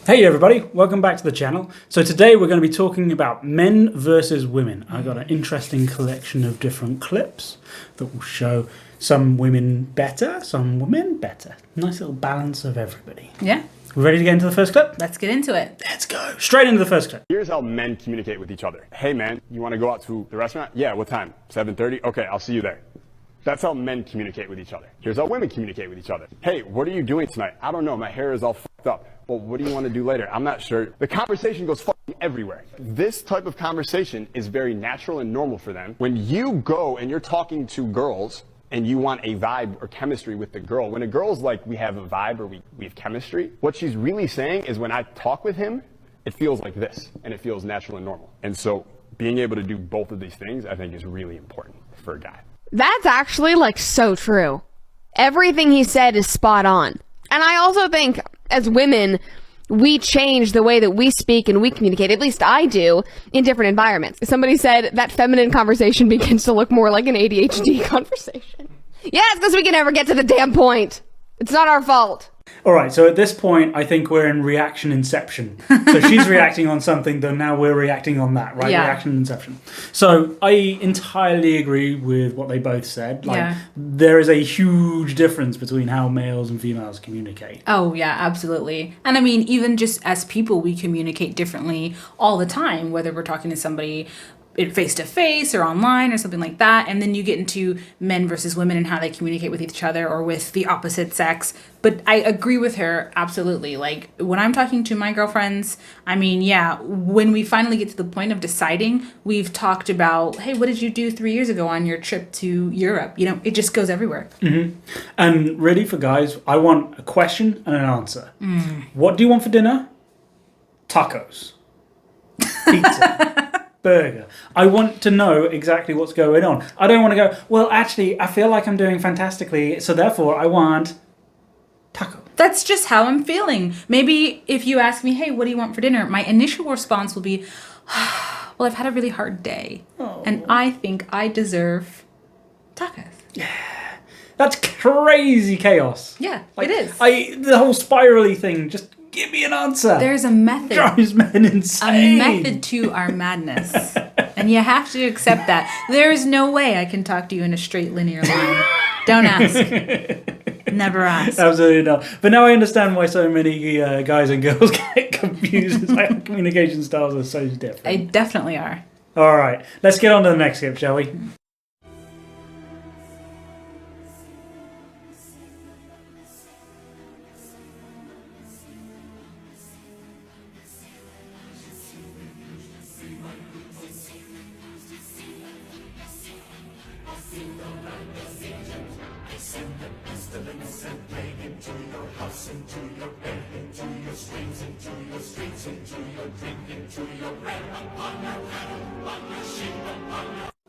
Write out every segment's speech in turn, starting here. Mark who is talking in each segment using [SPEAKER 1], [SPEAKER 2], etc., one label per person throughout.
[SPEAKER 1] Hey everybody, welcome back to the channel. So today we're going to be talking about men versus women. I've got an interesting collection of different clips that will show some women better, some women better. Nice little balance of everybody.
[SPEAKER 2] Yeah.
[SPEAKER 1] We ready to get into the first clip?
[SPEAKER 2] Let's get into it.
[SPEAKER 1] Let's go. Straight into the first clip.
[SPEAKER 3] Here's how men communicate with each other. Hey man, you want to go out to the restaurant? Yeah, what time? 7:30? Okay, I'll see you there. That's how men communicate with each other. Here's how women communicate with each other. Hey, what are you doing tonight? I don't know, my hair is all fucked up. Well, what do you want to do later? I'm not sure. The conversation goes fucking everywhere. This type of conversation is very natural and normal for them. When you go and you're talking to girls and you want a vibe or chemistry with the girl, when a girl's like, we have a vibe or we have chemistry, what she's really saying is when I talk with him, it feels like this and it feels natural and normal. And so being able to do both of these things, I think is really important for a guy.
[SPEAKER 4] That's actually like so true. Everything he said is spot on. And I also think as women, we change the way that we speak and we communicate, at least I do, in different environments. Somebody said that feminine conversation begins to look more like an ADHD conversation. Yes, because we can never get to the damn point. It's not our fault.
[SPEAKER 1] All right, so at this point, I think we're in reaction inception. So she's reacting on something, then now we're reacting on that, right?
[SPEAKER 2] Yeah.
[SPEAKER 1] Reaction inception. So I entirely agree with what they both said. Like,
[SPEAKER 2] Yeah.
[SPEAKER 1] there is a huge difference between how males and females communicate.
[SPEAKER 2] Oh, yeah, absolutely. And I mean, even just as people, we communicate differently all the time, whether we're talking to somebody face to face or online or something like that. And then you get into men versus women and how they communicate with each other or with the opposite sex. But I agree with her absolutely. Like when I'm talking to my girlfriends, I mean, yeah, when we finally get to the point of deciding, we've talked about, hey, what did you do 3 years ago on your trip to Europe? You know, it just goes everywhere.
[SPEAKER 1] Mm-hmm. And really for guys, I want a question and an answer. What do you want for dinner? Tacos. Pizza. Burger. I want to know exactly what's going on. I don't want to go, well, actually, I feel like I'm doing fantastically, so therefore I want taco.
[SPEAKER 2] That's just how I'm feeling. Maybe if you ask me, hey, what do you want for dinner? My initial response will be, well, I've had a really hard day.
[SPEAKER 1] Oh.
[SPEAKER 2] And I think I deserve tacos.
[SPEAKER 1] Yeah. That's crazy chaos.
[SPEAKER 2] Yeah,
[SPEAKER 1] Like,
[SPEAKER 2] it is.
[SPEAKER 1] The whole spirally thing, just give me an answer.
[SPEAKER 2] There's a method.
[SPEAKER 1] Drives men insane.
[SPEAKER 2] A method to our madness. And you have to accept that. There is no way I can talk to you in a straight linear line. Don't ask. Never ask.
[SPEAKER 1] Absolutely not. But now I understand why so many guys and girls get confused. It's like communication styles are so different.
[SPEAKER 2] They definitely are.
[SPEAKER 1] All right, let's get on to the next clip, shall we?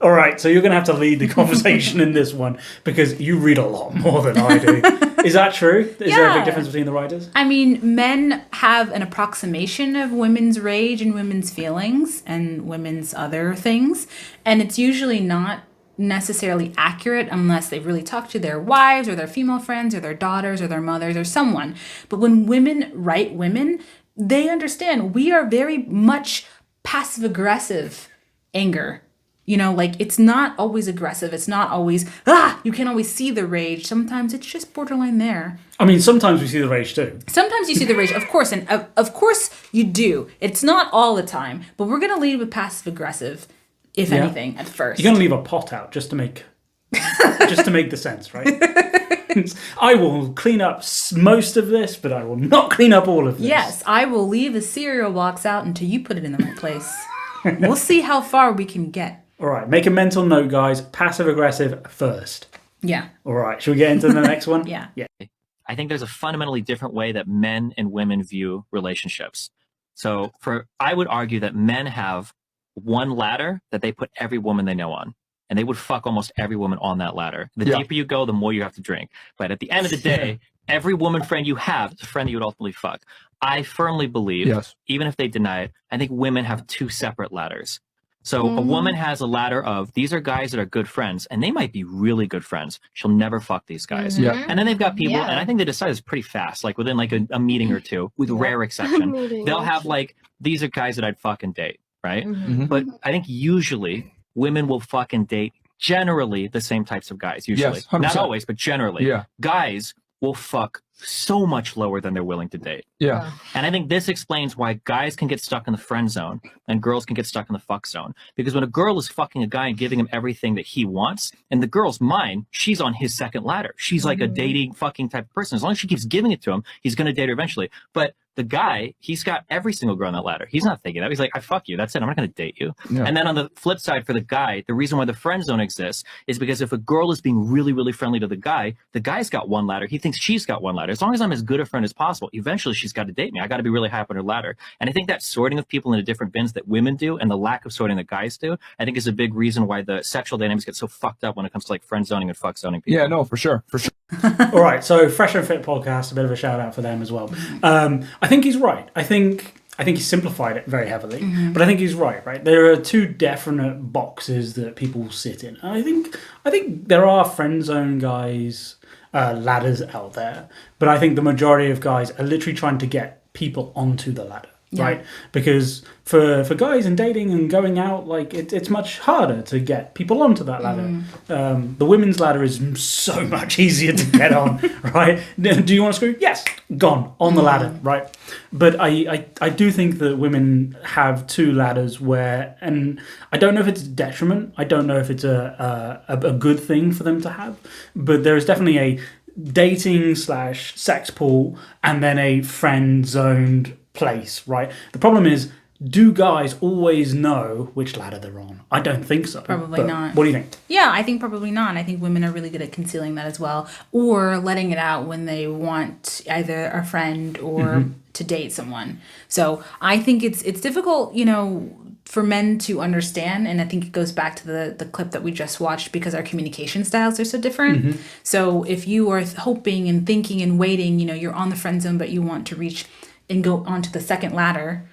[SPEAKER 1] All right, so you're going to have to lead the conversation in this one because you read a lot more than I do. Is that true? Is there a big difference between the writers?
[SPEAKER 2] I mean, men have an approximation of women's rage and women's feelings and women's other things. And it's usually not necessarily accurate unless they really talk to their wives or their female friends or their daughters or their mothers or someone. But when women write women, they understand we are very much passive-aggressive anger. You know, like it's not always aggressive. It's not always, you can't always see the rage. Sometimes it's just borderline there.
[SPEAKER 1] I mean, sometimes we see the rage too.
[SPEAKER 2] Sometimes you see the rage, of course, and of course you do. It's not all the time, but we're going to lead with passive aggressive, if anything, at first.
[SPEAKER 1] You're going to leave a pot out just to make the sense, right? I will clean up most of this, but I will not clean up all of this.
[SPEAKER 2] Yes, I will leave a cereal box out until you put it in the right place. We'll see how far we can get.
[SPEAKER 1] All right, make a mental note, guys. Passive-aggressive first.
[SPEAKER 2] Yeah.
[SPEAKER 1] All right, should we get into the next one?
[SPEAKER 2] Yeah.
[SPEAKER 5] I think there's a fundamentally different way that men and women view relationships. So I would argue that men have one ladder that they put every woman they know on. And they would fuck almost every woman on that ladder. The deeper you go, the more you have to drink. But at the end of the day, every woman friend you have is a friend that you would ultimately fuck. I firmly believe, even if they deny it, I think women have two separate ladders. So a woman has a ladder of, these are guys that are good friends, and they might be really good friends. She'll never fuck these guys.
[SPEAKER 6] Yeah.
[SPEAKER 5] And then they've got people, and I think they decide this pretty fast, like within like a meeting or two, with rare exception. They'll have like, these are guys that I'd fucking date, right? But I think usually women will fucking date generally the same types of guys, usually.
[SPEAKER 6] Yes, 100%.
[SPEAKER 5] Not always, but generally.
[SPEAKER 6] Yeah.
[SPEAKER 5] Guys will fuck so much lower than they're willing to date.
[SPEAKER 6] Yeah.
[SPEAKER 5] And I think this explains why guys can get stuck in the friend zone and girls can get stuck in the fuck zone. Because when a girl is fucking a guy and giving him everything that he wants, in the girl's mind, she's on his second ladder. She's like a dating fucking type of person. As long as she keeps giving it to him, he's going to date her eventually. But the guy, he's got every single girl on that ladder. He's not thinking that. He's like, I fuck you. That's it. I'm not going to date you.
[SPEAKER 6] Yeah.
[SPEAKER 5] And then on the flip side for the guy, the reason why the friend zone exists is because if a girl is being really, really friendly to the guy's got one ladder. He thinks she's got one ladder. As long as I'm as good a friend as possible, eventually she's got to date me. I got to be really high up on her ladder. And I think that sorting of people into different bins that women do and the lack of sorting that guys do, I think is a big reason why the sexual dynamics get so fucked up when it comes to like friend zoning and fuck zoning people.
[SPEAKER 6] Yeah, no, for sure. For sure.
[SPEAKER 1] All right, so Fresh and Fit podcast, a bit of a shout out for them as well. I think he's right. I think he simplified it very heavily, but I think he's right. Right, there are two definite boxes that people sit in. And I think there are friend zone guys, ladders out there, but I think the majority of guys are literally trying to get people onto the ladder.
[SPEAKER 2] Yeah.
[SPEAKER 1] Right, because for guys in dating and going out, like it's much harder to get people onto that ladder. The women's ladder is so much easier to get on. Right? Do you want to screw? Yes, gone on the ladder. Right, but I do think that women have two ladders where, and I don't know if it's a detriment. I don't know if it's a good thing for them to have, but there is definitely a dating / sex pool and then a friend zoned place, right? The problem is, do guys always know which ladder they're on? I don't think so.
[SPEAKER 2] Probably not.
[SPEAKER 1] What do you think?
[SPEAKER 2] Yeah, I think probably not. I think women are really good at concealing that as well, or letting it out when they want either a friend or to date someone. So I think it's difficult, for men to understand, and I think it goes back to the clip that we just watched because our communication styles are so different. So if you are hoping and thinking and waiting, you're on the friend zone, but you want to reach and go onto the second ladder,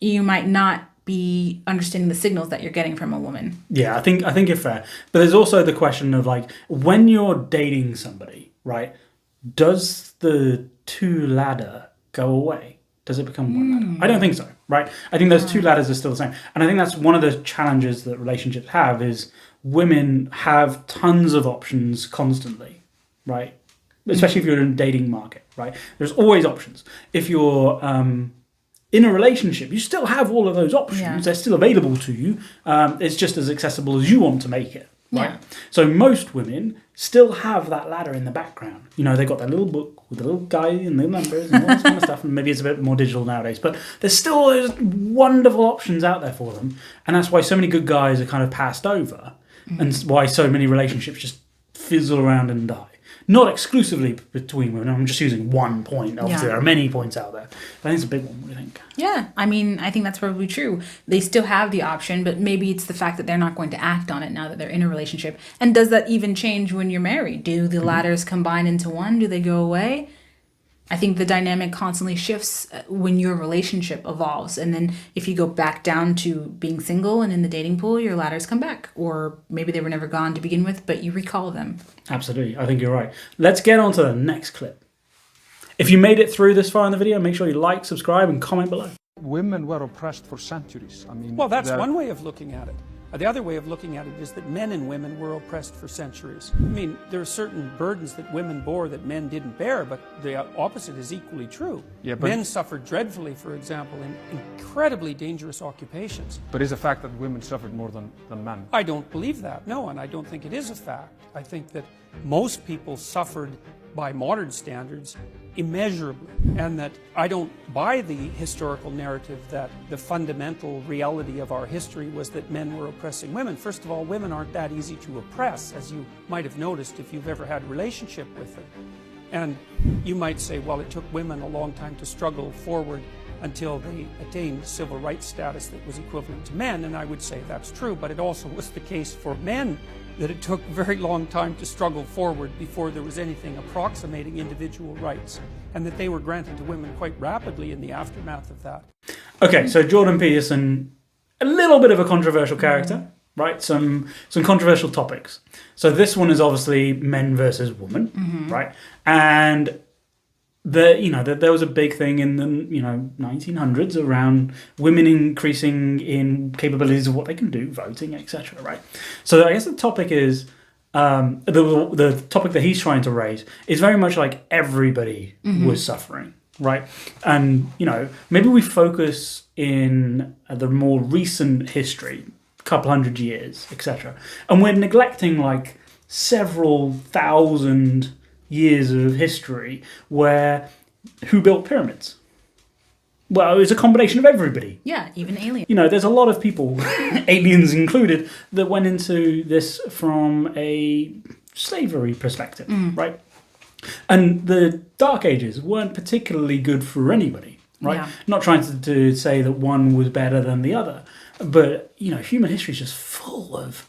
[SPEAKER 2] you might not be understanding the signals that you're getting from a woman.
[SPEAKER 1] Yeah, I think you're fair. But there's also the question of like, when you're dating somebody, right, does the two ladder go away? Does it become one ladder? I don't think so, right? I think those two ladders are still the same. And I think that's one of the challenges that relationships have is women have tons of options constantly, right? Especially if you're in a dating market, right? There's always options. If you're in a relationship, you still have all of those options.
[SPEAKER 2] Yeah.
[SPEAKER 1] They're still available to you. It's just as accessible as you want to make it, right?
[SPEAKER 2] Yeah.
[SPEAKER 1] So most women still have that ladder in the background. They've got their little book with the little guy and the numbers and all this kind of stuff. And maybe it's a bit more digital nowadays, but there's still those wonderful options out there for them. And that's why so many good guys are kind of passed over, and why so many relationships just fizzle around and die. Not exclusively between women. I'm just using one point. Obviously, there are many points out there. But I think it's a big one. What do you think?
[SPEAKER 2] Yeah, I think that's probably true. They still have the option, but maybe it's the fact that they're not going to act on it now that they're in a relationship. And does that even change when you're married? Do the ladders combine into one? Do they go away? I think the dynamic constantly shifts when your relationship evolves. And then if you go back down to being single and in the dating pool, your ladders come back. Or maybe they were never gone to begin with, but you recall them.
[SPEAKER 1] Absolutely. I think you're right. Let's get on to the next clip. If you made it through this far in the video, make sure you like, subscribe, and comment below.
[SPEAKER 7] Women were oppressed for centuries.
[SPEAKER 8] Well, that's one way of looking at it. The other way of looking at it is that men and women were oppressed for centuries. There are certain burdens that women bore that men didn't bear, but the opposite is equally true.
[SPEAKER 7] Yeah, but
[SPEAKER 8] men suffered dreadfully, for example, in incredibly dangerous occupations.
[SPEAKER 7] But it's a fact that women suffered more than men.
[SPEAKER 8] I don't believe that, no, and I don't think it is a fact. I think that most people suffered by modern standards immeasurably, and that I don't buy the historical narrative that the fundamental reality of our history was that men were oppressing women. First of all, women aren't that easy to oppress, as you might have noticed if you've ever had a relationship with them. And you might say, well, it took women a long time to struggle forward until they attained civil rights status that was equivalent to men, and I would say that's true, but it also was the case for men that it took a very long time to struggle forward before there was anything approximating individual rights, and that they were granted to women quite rapidly in the aftermath of that.
[SPEAKER 1] Okay, so Jordan Peterson a little bit of a controversial character, right? Some controversial topics. So this one is obviously men versus women, right? And there was a big thing in the 1900s around women increasing in capabilities of what they can do, voting, etc. Right. So I guess the topic is the topic that he's trying to raise is very much like everybody was suffering, right? And maybe we focus in the more recent history, couple hundred years, etc. And we're neglecting like several thousand years of history where who built pyramids? Well, it was a combination of everybody.
[SPEAKER 2] Yeah, even aliens.
[SPEAKER 1] There's a lot of people, aliens included, that went into this from a slavery perspective, right? And the Dark Ages weren't particularly good for anybody, right?
[SPEAKER 2] Yeah.
[SPEAKER 1] Not trying to say that one was better than the other, but human history is just full of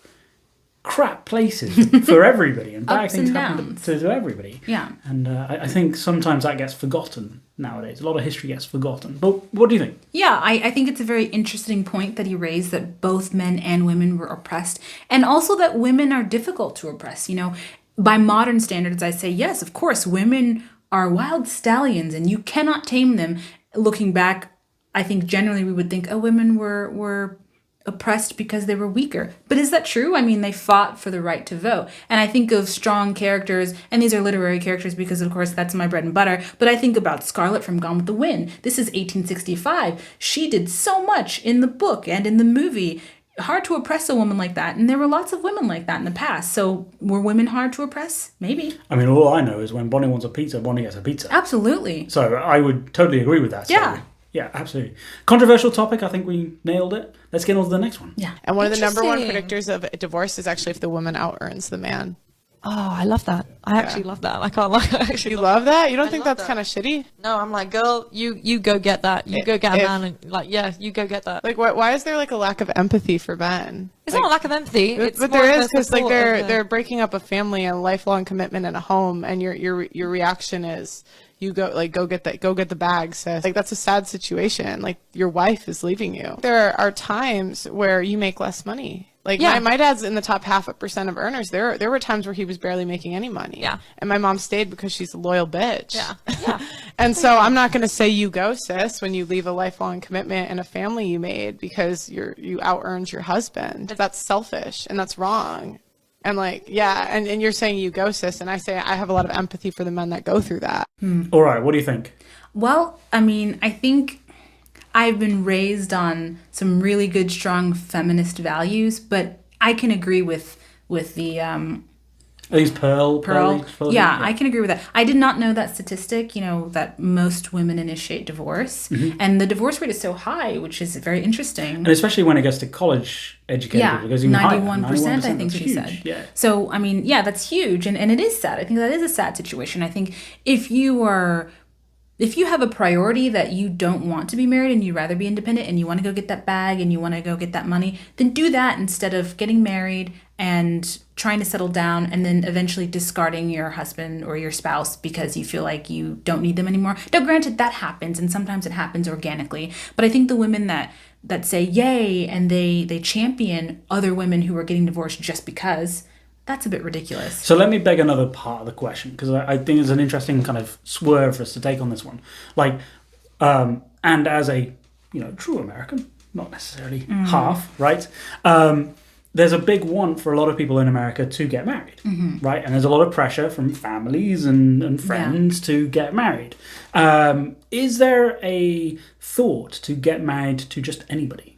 [SPEAKER 1] crap places for everybody, and bad
[SPEAKER 2] Ups
[SPEAKER 1] things
[SPEAKER 2] and
[SPEAKER 1] happen
[SPEAKER 2] downs.
[SPEAKER 1] to everybody.
[SPEAKER 2] Yeah.
[SPEAKER 1] And I think sometimes that gets forgotten nowadays. A lot of history gets forgotten. But what do you think?
[SPEAKER 2] Yeah, I think it's a very interesting point that he raised, that both men and women were oppressed, and also that women are difficult to oppress. By modern standards, I say, yes, of course, women are wild stallions and you cannot tame them. Looking back, I think generally we would think, women were oppressed because they were weaker. But is that true? I mean, they fought for the right to vote. And I think of strong characters, and these are literary characters because, of course, that's my bread and butter. But I think about Scarlett from Gone with the Wind. This is 1865. She did so much in the book and in the movie. Hard to oppress a woman like that. And there were lots of women like that in the past. So were women hard to oppress? Maybe.
[SPEAKER 1] I mean, all I know is when Bonnie wants a pizza, Bonnie gets a pizza.
[SPEAKER 2] Absolutely.
[SPEAKER 1] So I would totally agree with that.
[SPEAKER 2] Yeah.
[SPEAKER 1] So, yeah, absolutely. Controversial topic. I think we nailed it. Let's get on to the next one.
[SPEAKER 2] Yeah.
[SPEAKER 6] And one of the number one
[SPEAKER 9] Interesting.
[SPEAKER 6] predictors of a divorce is actually if the woman out earns the man.
[SPEAKER 9] Oh, I love that. I actually love that. I can't lie. I actually
[SPEAKER 6] You love that? You don't think
[SPEAKER 9] love
[SPEAKER 6] that's
[SPEAKER 9] that.
[SPEAKER 6] kind of shitty?
[SPEAKER 9] No, I'm like, girl, you go get that. You go get a man, and you go get that.
[SPEAKER 6] Like, why is there like a lack of empathy for men?
[SPEAKER 9] It's not a lack of empathy. It's
[SPEAKER 6] But
[SPEAKER 9] more
[SPEAKER 6] there
[SPEAKER 9] of
[SPEAKER 6] is,
[SPEAKER 9] a
[SPEAKER 6] because like
[SPEAKER 9] support of the-
[SPEAKER 6] they're breaking up a family and a lifelong commitment in a home, and your reaction is you go get the bag, sis. Like, that's a sad situation. Like, your wife is leaving you. There are times where you make less money. Like,
[SPEAKER 9] Yeah.
[SPEAKER 6] my dad's in the top 0.5% of earners. There were times where he was barely making any money.
[SPEAKER 9] Yeah.
[SPEAKER 6] And my mom stayed because she's a loyal bitch.
[SPEAKER 9] Yeah. Yeah.
[SPEAKER 6] And so I'm not going to say you go, sis, when you leave a lifelong commitment and a family you made because you out-earned your husband. That's selfish and that's wrong. And like, yeah, and you're saying you go, sis, and I say I have a lot of empathy for the men that go through that.
[SPEAKER 1] All right. What do you think?
[SPEAKER 2] Well, I mean, I think I've been raised on some really good, strong feminist values, but I can agree with the
[SPEAKER 1] Are these Pearl?
[SPEAKER 2] Yeah, I can agree with that. I did not know that statistic, that most women initiate divorce. And the divorce rate is so high, which is very interesting.
[SPEAKER 1] And especially when it gets to college educated.
[SPEAKER 2] Yeah,
[SPEAKER 1] Because even higher,
[SPEAKER 2] 91%, I think
[SPEAKER 1] that's
[SPEAKER 2] she
[SPEAKER 1] huge.
[SPEAKER 2] said.
[SPEAKER 1] Yeah.
[SPEAKER 2] So, I mean, yeah, that's huge. And it is sad. I think that is a sad situation. I think if you have a priority that you don't want to be married and you'd rather be independent and you want to go get that bag and you want to go get that money, then do that instead of getting married and trying to settle down and then eventually discarding your husband or your spouse because you feel like you don't need them anymore. Now, granted, that happens, and sometimes it happens organically. But I think the women that say yay and they champion other women who are getting divorced just because, that's a bit ridiculous.
[SPEAKER 1] So let me beg another part of the question, because I think it's an interesting kind of swerve for us to take on this one. Like, and as a true American, not necessarily half, right? There's a big want for a lot of people in America to get married, right? And there's a lot of pressure from families and friends to get married. Is there a thought to get married to just anybody,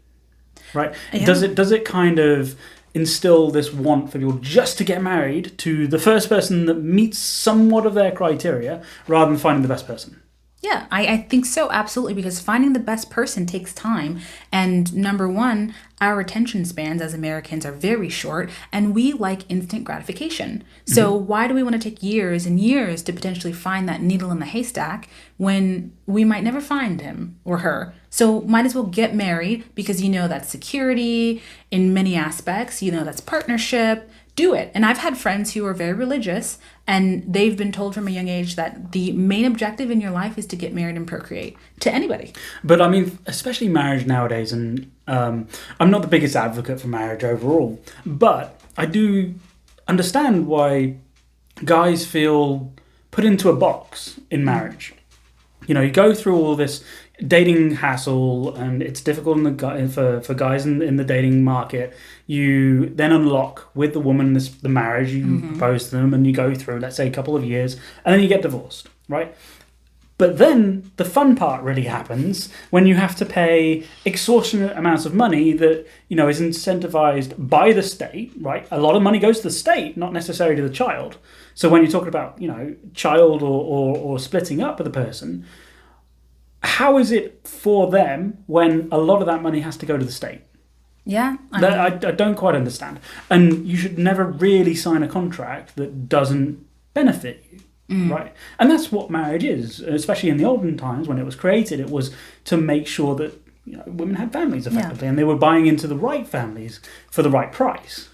[SPEAKER 1] right?
[SPEAKER 2] Yeah.
[SPEAKER 1] Does it kind of instill this want for people just to get married to the first person that meets somewhat of their criteria rather than finding the best person?
[SPEAKER 2] Yeah, I think so, absolutely, because finding the best person takes time. And number one, our attention spans as Americans are very short, and we like instant gratification. So why do we want to take years and years to potentially find that needle in the haystack when we might never find him or her? So might as well get married, because that's security in many aspects, that's partnership, do it. And I've had friends who are very religious, and they've been told from a young age that the main objective in your life is to get married and procreate to anybody.
[SPEAKER 1] But I mean, especially marriage nowadays, and I'm not the biggest advocate for marriage overall, but I do understand why guys feel put into a box in marriage. You know, you go through all this dating hassle, and it's difficult for guys in the dating market. You then unlock with the woman the marriage, you propose to them, and you go through, let's say, a couple of years, and then you get divorced, right? But then the fun part really happens when you have to pay extortionate amounts of money that, you know, is incentivized by the state, right? A lot of money goes to the state, not necessarily to the child. So when you're talking about, you know, child or splitting up with a person, how is it for them when a lot of that money has to go to the state?
[SPEAKER 2] Yeah.
[SPEAKER 1] I don't quite understand. And you should never really sign a contract that doesn't benefit you. Right, and that's what marriage is, especially in the olden times when it was created. It was to make sure that, you know, women had families effectively, and they were buying into the right families for the right price.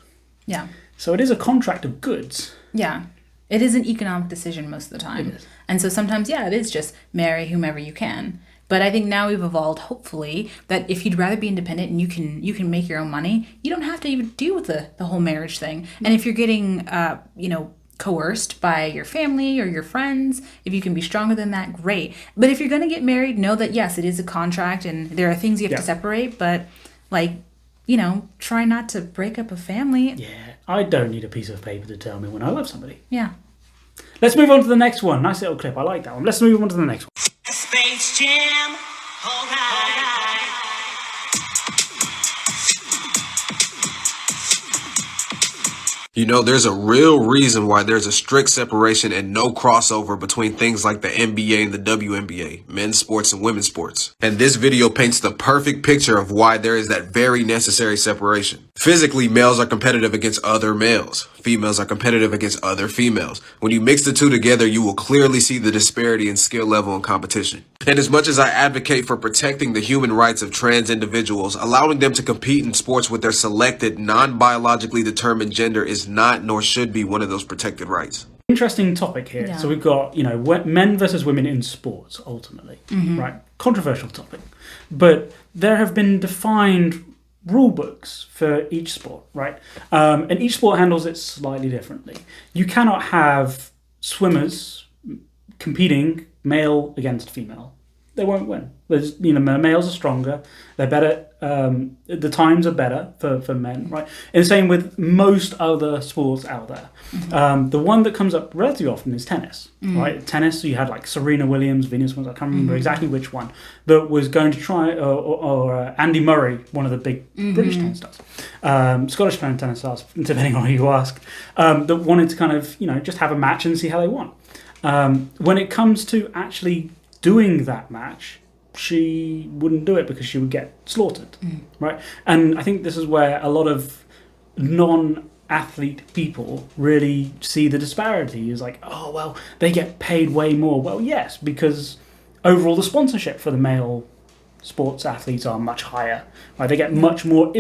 [SPEAKER 2] Yeah.
[SPEAKER 1] So it is a contract of goods.
[SPEAKER 2] Yeah. It is an economic decision most of the time.
[SPEAKER 1] It is.
[SPEAKER 2] And so sometimes, yeah, it is just marry whomever you can. But I think now we've evolved, hopefully, that if you'd rather be independent and you can make your own money, you don't have to even deal with the whole marriage thing. And if you're getting, coerced by your family or your friends, if you can be stronger than that, great. But if you're going to get married, know that, yes, it is a contract and there are things you have to separate, but, like, you know, try not to break up a family.
[SPEAKER 1] Yeah, I don't need a piece of paper to tell me when I love somebody.
[SPEAKER 2] Yeah.
[SPEAKER 1] Let's move on to the next one. Nice little clip. I like that one. Let's move on to the next one.
[SPEAKER 10] Space Jam. All right.
[SPEAKER 11] You know, there's a real reason why there's a strict separation and no crossover between things like the NBA and the WNBA, men's sports and women's sports. And this video paints the perfect picture of why there is that very necessary separation. Physically, males are competitive against other males. Females are competitive against other females. When you mix the two together, you will clearly see the disparity in skill level and competition. And as much as I advocate for protecting the human rights of trans individuals, allowing them to compete in sports with their selected, non-biologically determined gender is not nor should be one of those protected rights.
[SPEAKER 1] Interesting topic here.
[SPEAKER 2] Yeah.
[SPEAKER 1] So we've got, you know, men versus women in sports, ultimately, right? Controversial topic. But there have been defined rule books for each sport, right? And each sport handles it slightly differently. You cannot have swimmers competing male against female. They won't win. There's, you know, males are stronger. They're better. The times are better for men, right? And the same with most other sports out there. The one that comes up relatively often is tennis, right? Tennis, so you had like Serena Williams, Venus Williams, I can't remember exactly which one, that was going to try, or Andy Murray, one of the big British tennis stars, Scottish tennis stars, depending on who you ask, that wanted to kind of, you know, just have a match and see how they won. When it comes to actually doing that match, she wouldn't do it because she would get slaughtered, right? And I think this is where a lot of non-athlete people really see the disparity. Is like, oh, well, they get paid way more. Well, yes, because overall the sponsorship for the male sports athletes are much higher, right? They get much more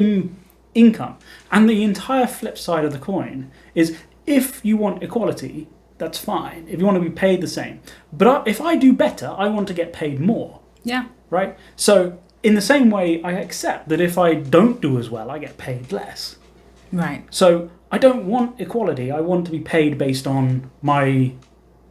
[SPEAKER 1] income. And the entire flip side of the coin is, if you want equality, that's fine. If you want to be paid the same. But if I do better, I want to get paid more.
[SPEAKER 2] Yeah.
[SPEAKER 1] Right? So in the same way, I accept that if I don't do as well, I get paid less.
[SPEAKER 2] Right.
[SPEAKER 1] So I don't want equality. I want to be paid based on my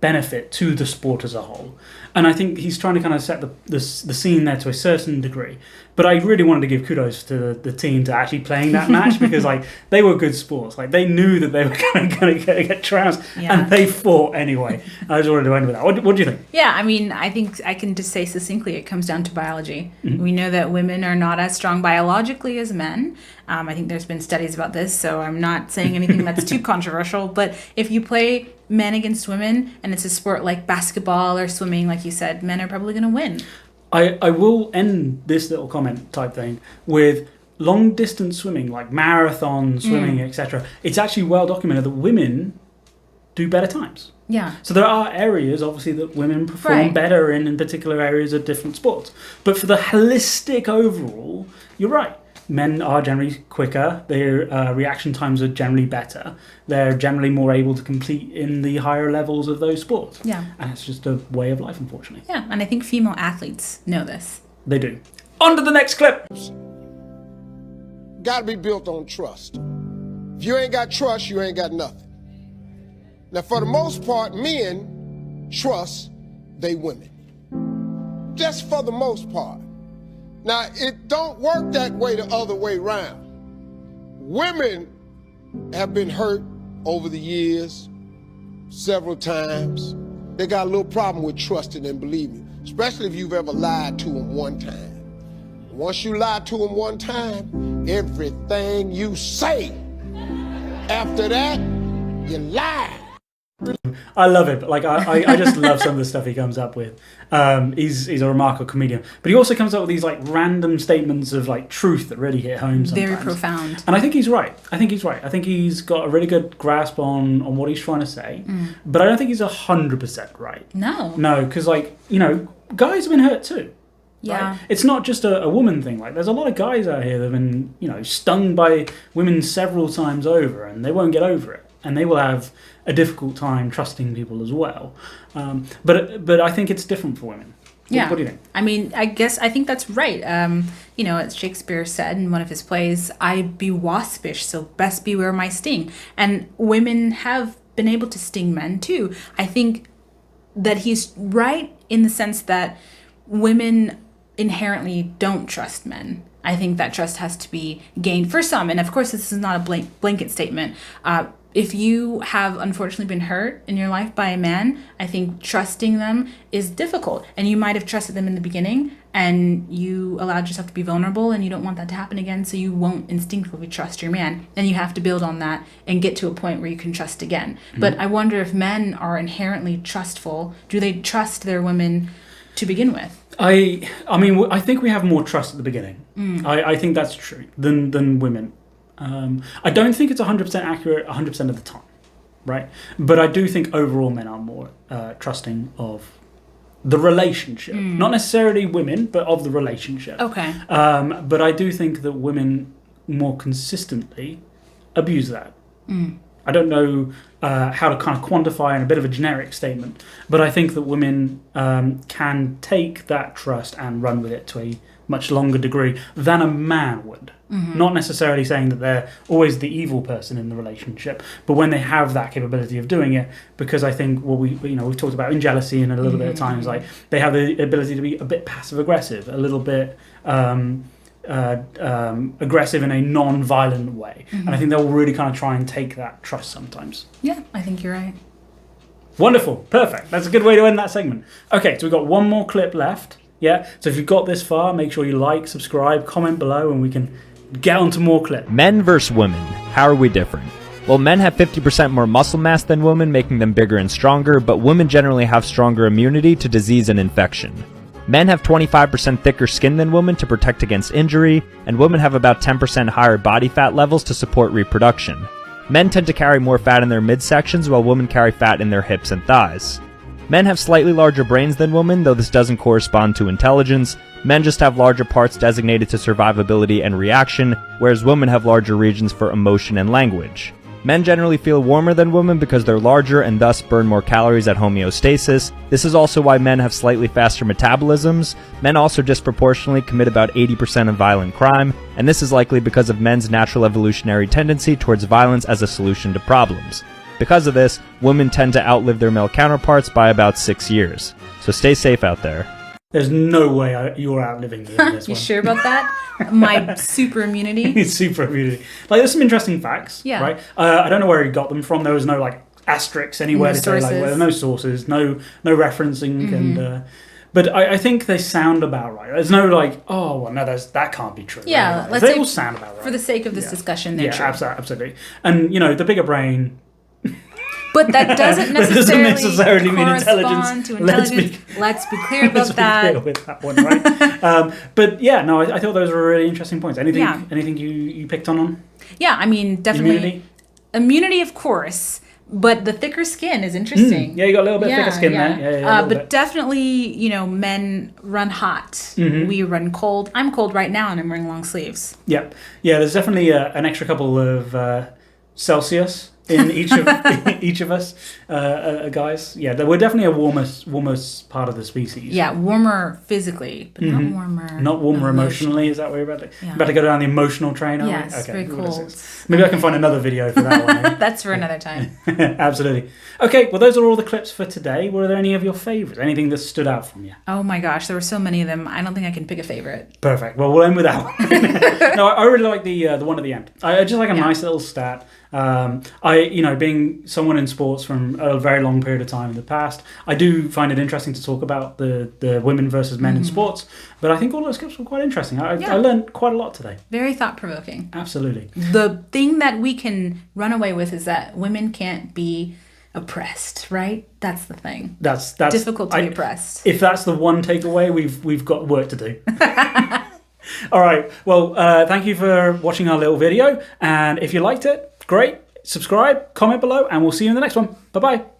[SPEAKER 1] benefit to the sport as a whole. And I think he's trying to kind of set the scene there to a certain degree. But I really wanted to give kudos to the team to actually playing that match, because like they were good sports. Like they knew that they were going to get trounced, and they fought anyway. I just wanted to end with that. What do you think?
[SPEAKER 2] Yeah, I mean, I think I can just say succinctly, it comes down to biology. We know that women are not as strong biologically as men. I think there's been studies about this, so I'm not saying anything that's too controversial. But if you play men against women, and it's a sport like basketball or swimming, like you said, men are probably going to win.
[SPEAKER 1] I will end this little comment type thing with long distance swimming, like marathon swimming, etc. It's actually well documented that women do better times.
[SPEAKER 2] Yeah.
[SPEAKER 1] So there are areas, obviously, that women perform better in particular areas of different sports. But for the holistic overall, you're right. men are generally quicker. Their reaction times are generally better. They're generally more able to compete in the higher levels of those sports.
[SPEAKER 2] Yeah.
[SPEAKER 1] And it's just a way of life, unfortunately.
[SPEAKER 2] Yeah, and I think female athletes know this.
[SPEAKER 1] They do. On to the next clip.
[SPEAKER 12] Got to be built on trust. If you ain't got trust, you ain't got nothing. Now, for the most part, men trust they women. Just for the most part. Now, it don't work that way the other way around. Women have been hurt over the years several times. They got a little problem with trusting and believing, especially if you've ever lied to them one time. Once you lie to them one time, everything you say after that, you lie.
[SPEAKER 1] I love it. Like I just love some of the stuff he comes up with. He's a remarkable comedian, but he also comes up with these like random statements of like truth that really hit home sometimes.
[SPEAKER 2] Very profound.
[SPEAKER 1] And I think he's right. I think he's got a really good grasp on what he's trying to say, but I don't think he's 100% right. No, because like, you know, guys have been hurt too.
[SPEAKER 2] Yeah.
[SPEAKER 1] Right? It's not just a woman thing. Like, there's a lot of guys out here that have been, you know, stung by women several times over, and they won't get over it, and they will have a difficult time trusting people as well. But I think it's different for women.
[SPEAKER 2] Yeah.
[SPEAKER 1] What do you think?
[SPEAKER 2] I mean, I think that's right. You know, as Shakespeare said in one of his plays, I be waspish, so best beware my sting. And women have been able to sting men too. I think that he's right in the sense that women inherently don't trust men. I think that trust has to be gained for some. And of course, this is not a blanket statement. If you have unfortunately been hurt in your life by a man, I think trusting them is difficult. And you might have trusted them in the beginning and you allowed yourself to be vulnerable, and you don't want that to happen again, so you won't instinctively trust your man. And you have to build on that and get to a point where you can trust again. But I wonder if men are inherently trustful. Do they trust their women to begin with?
[SPEAKER 1] I mean, I think we have more trust at the beginning. I think that's true than women. I don't think it's 100% accurate 100% of the time, right? But I do think overall men are more trusting of the relationship. Not necessarily women, but of the relationship.
[SPEAKER 2] Okay.
[SPEAKER 1] But I do think that women more consistently abuse that. I don't know how to kind of quantify in a bit of a generic statement, but I think that women can take that trust and run with it to a much longer degree than a man would. Not necessarily saying that they're always the evil person in the relationship, but when they have that capability of doing it, because I think what we've talked about in jealousy in a little bit of times, like they have the ability to be a bit passive aggressive, a little bit aggressive in a non-violent way, and I think they'll really kind of try and take that trust sometimes.
[SPEAKER 2] Yeah, I think you're right.
[SPEAKER 1] Wonderful, perfect. That's a good way to end that segment. Okay, so we've got one more clip left. Yeah, so if you've got this far, make sure you like, subscribe, comment below, and we can get on to more clips.
[SPEAKER 13] Men versus women. How are we different? Well, men have 50% more muscle mass than women, making them bigger and stronger, but women generally have stronger immunity to disease and infection. Men have 25% thicker skin than women to protect against injury, and women have about 10% higher body fat levels to support reproduction. Men tend to carry more fat in their midsections, while women carry fat in their hips and thighs. Men have slightly larger brains than women, though this doesn't correspond to intelligence. Men just have larger parts designated to survivability and reaction, whereas women have larger regions for emotion and language. Men generally feel warmer than women because they're larger and thus burn more calories at homeostasis. This is also why men have slightly faster metabolisms. Men also disproportionately commit about 80% of violent crime, and this is likely because of men's natural evolutionary tendency towards violence as a solution to problems. Because of this, women tend to outlive their male counterparts by about 6 years. So stay safe out there.
[SPEAKER 1] There's no way you're outliving me in this
[SPEAKER 2] You
[SPEAKER 1] one.
[SPEAKER 2] sure about that? My super immunity?
[SPEAKER 1] Super immunity. Like, there's some interesting facts,
[SPEAKER 2] Yeah.
[SPEAKER 1] right? I don't know where he got them from. There was no, like, asterisks anywhere
[SPEAKER 2] No
[SPEAKER 1] to say, like,
[SPEAKER 2] sources.
[SPEAKER 1] well, no sources, no referencing, and... But I think they sound about right. There's no like, oh, well, no, that can't be true.
[SPEAKER 2] Yeah,
[SPEAKER 1] Right?
[SPEAKER 2] let's
[SPEAKER 1] They
[SPEAKER 2] say
[SPEAKER 1] all sound about right.
[SPEAKER 2] For the sake of this discussion, they're
[SPEAKER 1] Yeah,
[SPEAKER 2] true.
[SPEAKER 1] absolutely. And, the bigger brain...
[SPEAKER 2] But that doesn't
[SPEAKER 1] necessarily mean
[SPEAKER 2] correspond
[SPEAKER 1] intelligence.
[SPEAKER 2] to intelligence. Let's be clear about that.
[SPEAKER 1] Clear with that one, right? But yeah, no, I thought those were really interesting points. Anything you picked on?
[SPEAKER 2] Yeah, I mean, definitely.
[SPEAKER 1] Immunity?
[SPEAKER 2] Immunity, of course. But the thicker skin is interesting.
[SPEAKER 1] Yeah, you got a little bit thicker skin there. Yeah, a little
[SPEAKER 2] but
[SPEAKER 1] bit.
[SPEAKER 2] definitely, men run hot. We run cold. I'm cold right now, and I'm wearing long sleeves.
[SPEAKER 1] Yeah. There's definitely an extra couple of Celsius in each of us guys. Yeah, we're definitely a warmest part of the species.
[SPEAKER 2] Yeah, warmer physically, but not warmer.
[SPEAKER 1] Not warmer emotionally. Is that where you're about to?
[SPEAKER 2] Yeah.
[SPEAKER 1] About to go down the emotional train?
[SPEAKER 2] Yes,
[SPEAKER 1] okay,
[SPEAKER 2] very cold.
[SPEAKER 1] Maybe I can find another video for that one.
[SPEAKER 2] That's for another time.
[SPEAKER 1] Absolutely. Okay, well, those are all the clips for today. Were there any of your favorites? Anything that stood out from you?
[SPEAKER 2] Oh my gosh, there were so many of them. I don't think I can pick a favorite.
[SPEAKER 1] Perfect. Well, we'll end with that one. No, I really like the one at the end. I just like a nice little stat. Being someone in sports from a very long period of time in the past, I do find it interesting to talk about the women versus men in sports. But I think all those clips were quite interesting. I learned quite a lot today.
[SPEAKER 2] Very thought-provoking.
[SPEAKER 1] Absolutely.
[SPEAKER 2] The thing that we can run away with is that women can't be oppressed, right? That's the thing.
[SPEAKER 1] That's
[SPEAKER 2] difficult to be oppressed.
[SPEAKER 1] If that's the one takeaway, we've got work to do. All right. Well, thank you for watching our little video. And if you liked it, great. Subscribe, comment below, and we'll see you in the next one. Bye-bye.